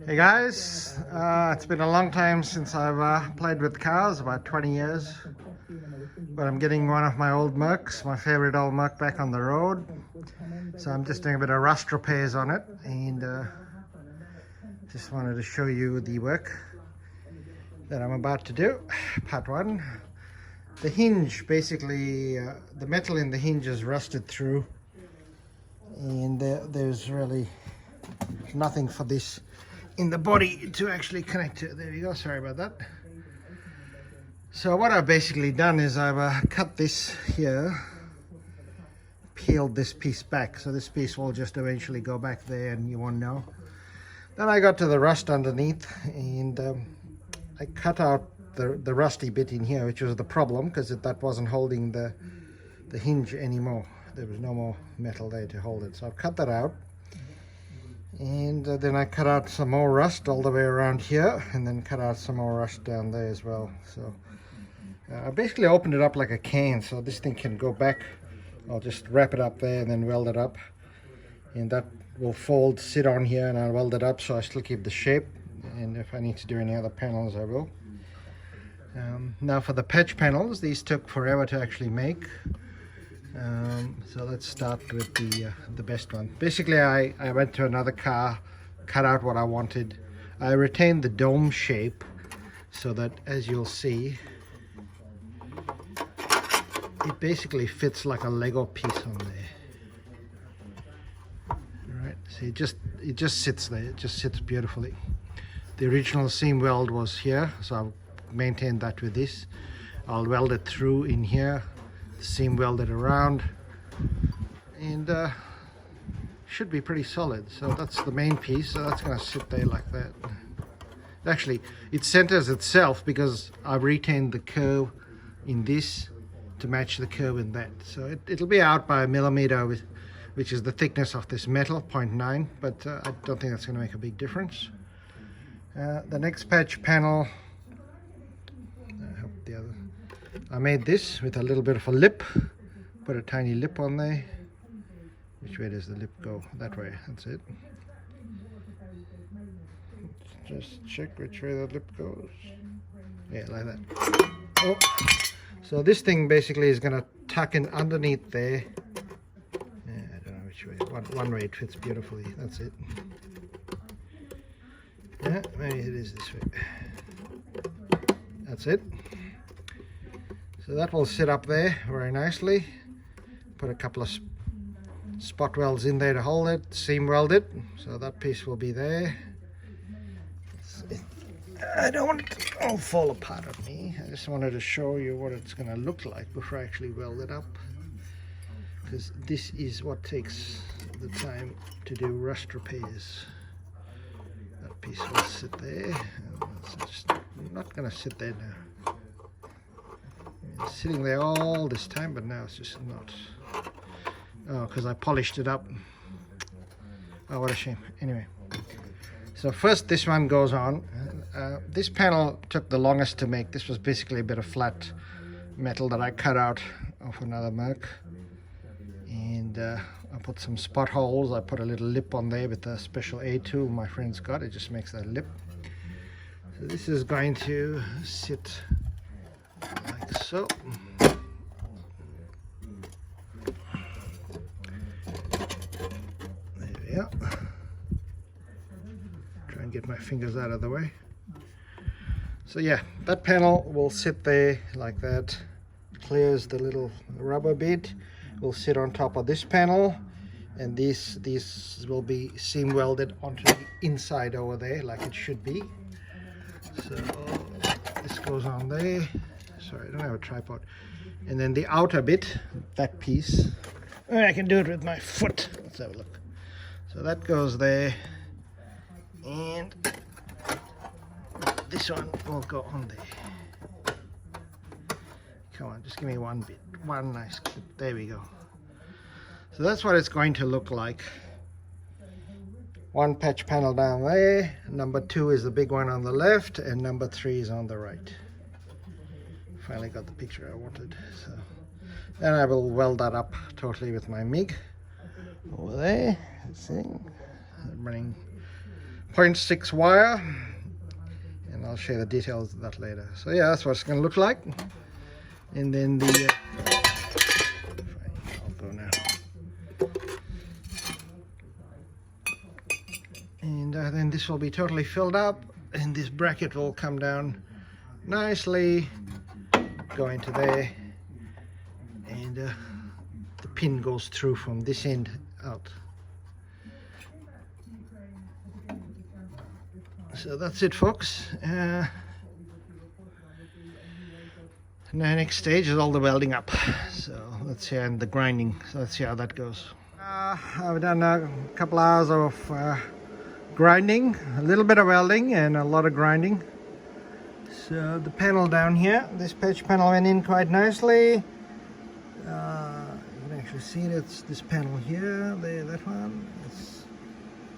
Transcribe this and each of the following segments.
Hey guys, it's been a long time since I've played with cars, about 20 years. But I'm getting one of my old Mercs, my favorite old Merc, back on the road. So I'm just doing a bit of rust repairs on it, and just wanted to show you the work that I'm about to do. Part one. The hinge, basically, the metal in the hinge is rusted through, and there's really nothing for this in the body to actually connect to. There you go, sorry about that. So what I've basically done is I've cut this here, peeled this piece back, so this piece will just eventually go back there and you won't know. Then I got to the rust underneath, and I cut out the rusty bit in here, which was the problem, because that wasn't holding the hinge anymore. There was no more metal there to hold it, so I've cut that out. And then I cut out some more rust all the way around here, and then cut out some more rust down there as well. So I basically opened it up like a can, so this thing can go back. I'll just wrap it up there and then weld it up, and that will fold, sit on here, and I'll weld it up so I still keep the shape. And if I need to do any other panels, I will. Now for the patch panels, these took forever to actually make. So let's start with the best one. Basically, I went to another car, cut out what I wanted. I retained the dome shape so that, as you'll see, it basically fits like a Lego piece on there. All right, see, it just sits there. It just sits beautifully. The original seam weld was here, so I've maintained that with this. I'll weld it through in here, seam welded around, and should be pretty solid. So that's the main piece, so that's going to sit there like that. Actually, it centers itself because I've retained the curve in this to match the curve in that. So it'll be out by 1 millimeter, which is the thickness of this metal, 0.9, but I don't think that's going to make a big difference. The next patch panel, I made this with a little bit of a lip, put a tiny lip on there. Which way does the lip go? That way, that's it. Just check which way the lip goes. Yeah, like that. Oh. So this thing basically is going to tuck in underneath there. Yeah, I don't know which way. One way it fits beautifully, that's it. Yeah, maybe it is this way. That's it. So that will sit up there very nicely. Put a couple of spot welds in there to hold it, seam weld it, so that piece will be there. I don't want it to all fall apart on me. I just wanted to show you what it's going to look like before I actually weld it up, because this is what takes the time to do rust repairs. That piece will sit there. It's just not going to sit there now. It's sitting there all this time, but now it's just not. Oh, because I polished it up. Oh, what a shame. Anyway, so first this one goes on. This panel took the longest to make. This was basically a bit of flat metal that I cut out of another Merc, and I put some spot holes. I put a little lip on there with a special A tool my friend's got. It just makes that lip. So this is going to sit like so. There we go. Try and get my fingers out of the way. So yeah, that panel will sit there like that. Clears the little rubber bit. Will sit on top of this panel, and these will be seam welded onto the inside over there like it should be. So this goes on there. Sorry, I don't have a tripod. And then the outer bit, that piece, I can do it with my foot. Let's have a look. So that goes there, and this one will go on there. Come on, just give me one bit, one nice clip. There we go. So that's what it's going to look like. One patch panel down there, number 2 is the big one on the left, and number 3 is on the right. Finally got the picture I wanted. So then I will weld that up totally with my MIG over there. See, I'm running 0.6 wire, and I'll share the details of that later. So yeah, that's what it's going to look like. And then the I'll go now. And then this will be totally filled up, and this bracket will come down nicely, go into there, and the pin goes through from this end out. So that's it, folks. The next stage is all the welding up. So let's see, and the grinding. So let's see how that goes. I've done a couple hours of grinding, a little bit of welding, and a lot of grinding. So the panel down here, this patch panel went in quite nicely. You can actually see it. It's this panel here, there, that one. It's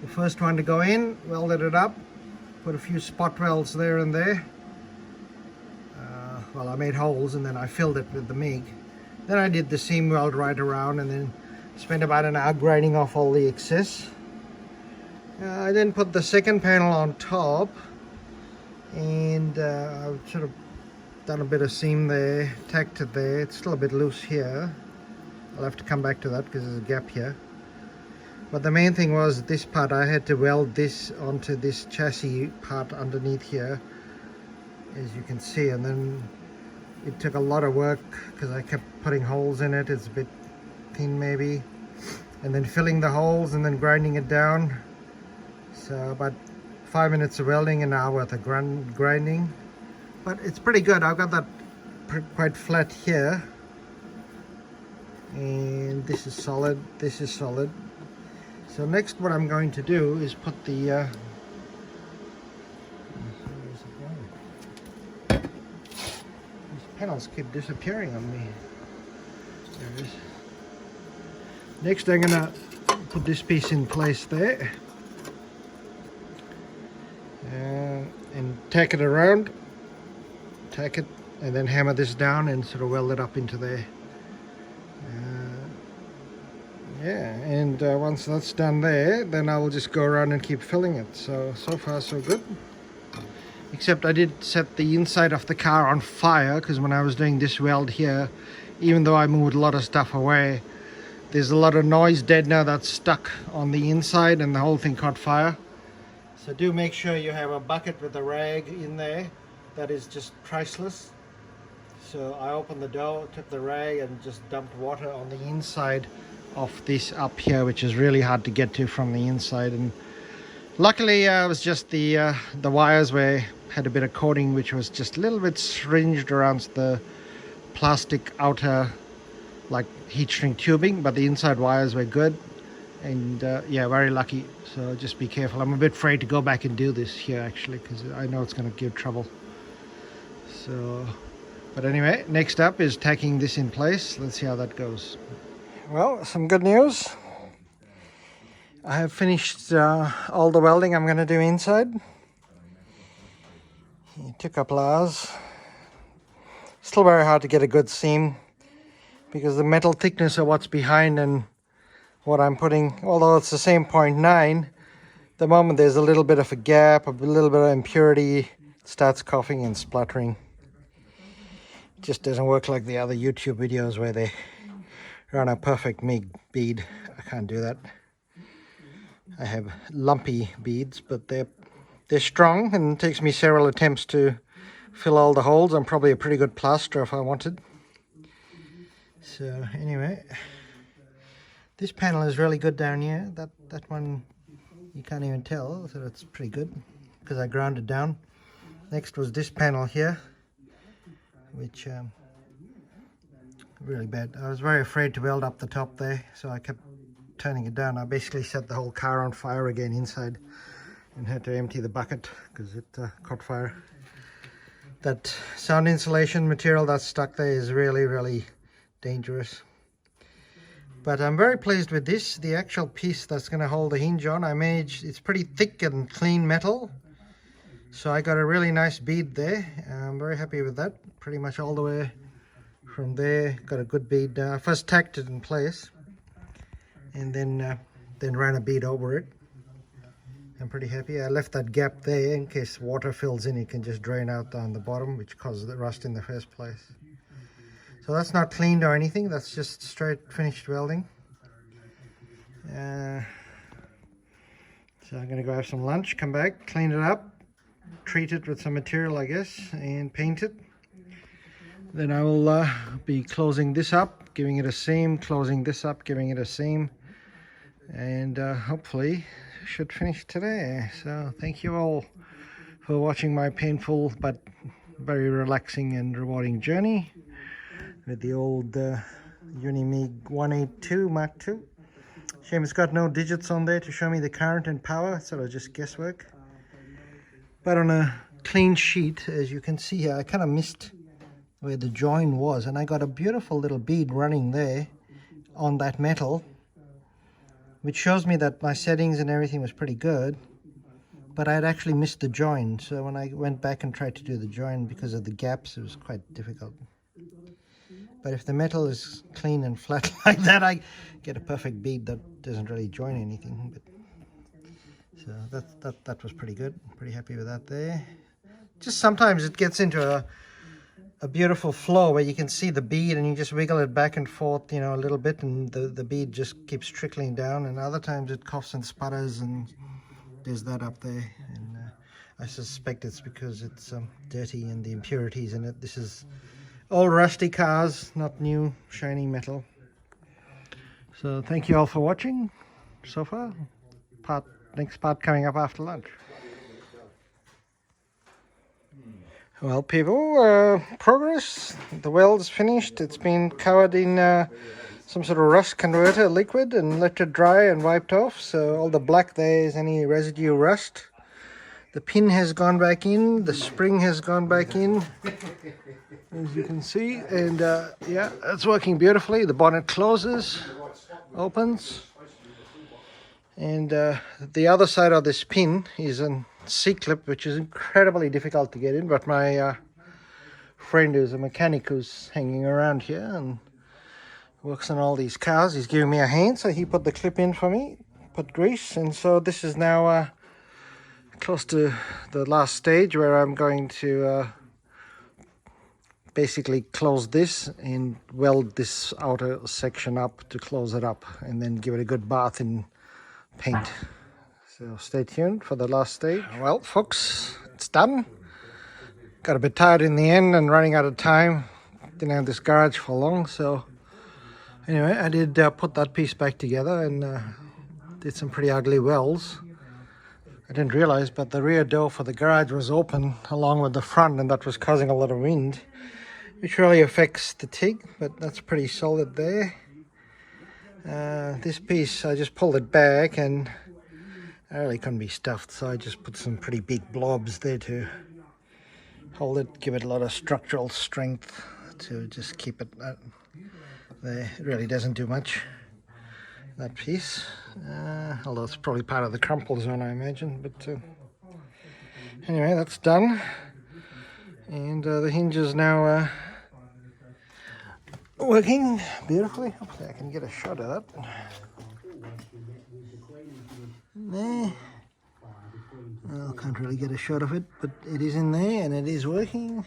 the first one to go in. Welded it up. Put a few spot welds there and there. Well, I made holes and then I filled it with the MIG. Then I did the seam weld right around and then spent about an hour grinding off all the excess. I then put the second panel on top, and I've sort of done a bit of seam there, tacked it there. It's still a bit loose here. I'll have to come back to that because there's a gap here. But the main thing was this part, I had to weld this onto this chassis part underneath here, as you can see, and then it took a lot of work because I kept putting holes in it. It's a bit thin maybe, and then filling the holes and then grinding it down. So about 5 minutes of welding, an hour worth of grinding, but it's pretty good. I've got that quite flat here, and this is solid, this is solid. So next what I'm going to do is put the these panels keep disappearing on me. There it is. Next I'm gonna put this piece in place there, and tack it around, tack it, and then hammer this down and sort of weld it up into there. Yeah, and once that's done there, then I will just go around and keep filling it. So far so good. Except I did set the inside of the car on fire, because when I was doing this weld here, even though I moved a lot of stuff away, there's a lot of noise dead now that's stuck on the inside, and the whole thing caught fire. So do make sure you have a bucket with a rag in there. That is just priceless. So I opened the door, took the rag and just dumped water on the inside of this up here, which is really hard to get to from the inside. And luckily it was just the wires had a bit of coating, which was just a little bit sringed around the plastic outer like heat shrink tubing, but the inside wires were good. And yeah, very lucky. So just be careful. I'm a bit afraid to go back and do this here actually, because I know it's going to give trouble. So, but anyway, next up is tacking this in place. Let's see how that goes. Well, some good news. I have finished all the welding I'm going to do inside. It took a couple hours. Still very hard to get a good seam, because the metal thickness of what's behind and what I'm putting, although it's the same 0.9, the moment there's a little bit of a gap, a little bit of impurity, it starts coughing and spluttering. It just doesn't work like the other YouTube videos where they run a perfect MIG bead. I can't do that. I have lumpy beads, but they're strong, and it takes me several attempts to fill all the holes. I'm probably a pretty good plasterer if I wanted. So anyway, this panel is really good down here. That one you can't even tell, so it's pretty good because I ground it down. Next was this panel here, which really bad. I was very afraid to weld up the top there, so I kept turning it down. I basically set the whole car on fire again inside and had to empty the bucket because it caught fire. That sound insulation material that's stuck there is really, really dangerous. But I'm very pleased with this. The actual piece that's going to hold the hinge on, I managed, it's pretty thick and clean metal. So I got a really nice bead there. I'm very happy with that. Pretty much all the way from there, got a good bead. First tacked it in place, and then ran a bead over it. I'm pretty happy. I left that gap there in case water fills in, it can just drain out down the bottom, which causes the rust in the first place. So that's not cleaned or anything, that's just straight finished welding. So I'm going to go have some lunch, come back, clean it up, treat it with some material, I guess, and paint it. Then I will be closing this up, giving it a seam, closing this up, giving it a seam, and hopefully should finish today. So thank you all for watching my painful but very relaxing and rewarding journey with the old Unimig 182 Mark II. Shame it's got no digits on there to show me the current and power, sort of just guesswork. But on a clean sheet, as you can see here, I kind of missed where the join was, and I got a beautiful little bead running there on that metal, which shows me that my settings and everything was pretty good, but I had actually missed the join. So when I went back and tried to do the join, because of the gaps, it was quite difficult. But if the metal is clean and flat like that, I get a perfect bead that doesn't really join anything. But so that was pretty good. Pretty happy with that there. Just sometimes it gets into a beautiful flow where you can see the bead and you just wiggle it back and forth, you know, a little bit, and the bead just keeps trickling down. And other times it coughs and sputters, and there's that up there. And I suspect it's because it's dirty and the impurities in it. This is old rusty cars, not new shiny metal. So thank you all for watching so far. Next part coming up after lunch. Well, people, progress. The weld's finished. It's been covered in some sort of rust converter liquid and let it dry and wiped off. So all the black there is any residue rust. The pin has gone back in. The spring has gone back in, as you can see. And yeah, it's working beautifully. The bonnet closes, opens. And the other side of this pin is a C-clip, which is incredibly difficult to get in, but my friend who's a mechanic who's hanging around here and works on all these cars, he's giving me a hand, so he put the clip in for me, put grease, and so this is now close to the last stage where I'm going to basically close this and weld this outer section up to close it up, and then give it a good bath in paint. So stay tuned for the last stage. Well, folks, it's done. Got a bit tired in the end and running out of time. Didn't have this garage for long, so anyway, I did put that piece back together and did some pretty ugly welds. I didn't realize, but the rear door for the garage was open along with the front, and that was causing a lot of wind, which really affects the TIG, but that's pretty solid there. This piece, I just pulled it back and I really couldn't be stuffed, so I just put some pretty big blobs there to hold it, give it a lot of structural strength to just keep it there. It really doesn't do much, that piece, although it's probably part of the crumple zone, I imagine. But anyway, that's done, and the hinge is now working beautifully. Hopefully I can get a shot of that. There. Well, can't really get a shot of it, but it is in there and it is working.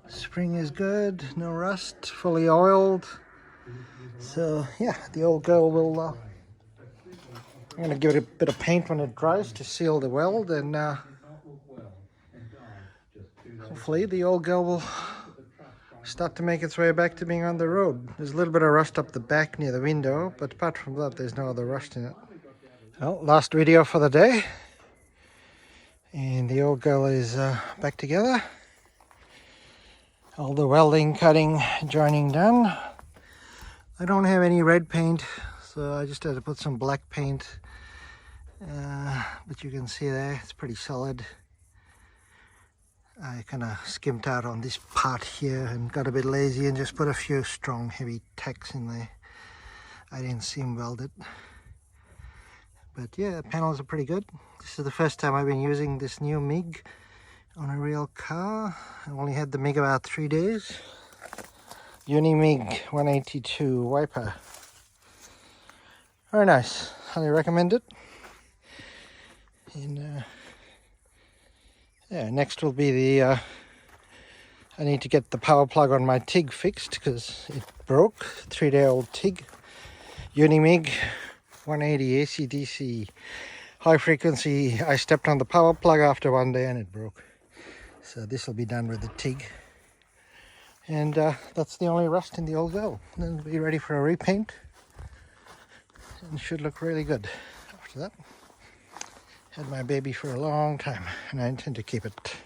Spring is good, no rust, fully oiled. So yeah, the old girl will I'm going to give it a bit of paint when it dries to seal the weld, and hopefully the old girl will start to make its way back to being on the road. There's a little bit of rust up the back near the window, but apart from that there's no other rust in it. Well, last video for the day, and the old girl is back together. All the welding, cutting, joining done. I don't have any red paint, so I just had to put some black paint, but you can see there it's pretty solid. I kind of skimped out on this part here and got a bit lazy and just put a few strong heavy tacks in there. I didn't seam weld it. But yeah, the panels are pretty good. This is the first time I've been using this new MIG on a real car. I only had the MIG about 3 days. Unimig 182 wiper. Very nice. Highly recommend it. And yeah, next will be the I need to get the power plug on my TIG fixed because it broke. 3-day-old TIG, Unimig 180 AC/DC high frequency. I stepped on the power plug after one day and it broke. So this will be done with the TIG. And that's the only rust in the old well. Then it'll be ready for a repaint. And should look really good after that. Had my baby for a long time and I intend to keep it.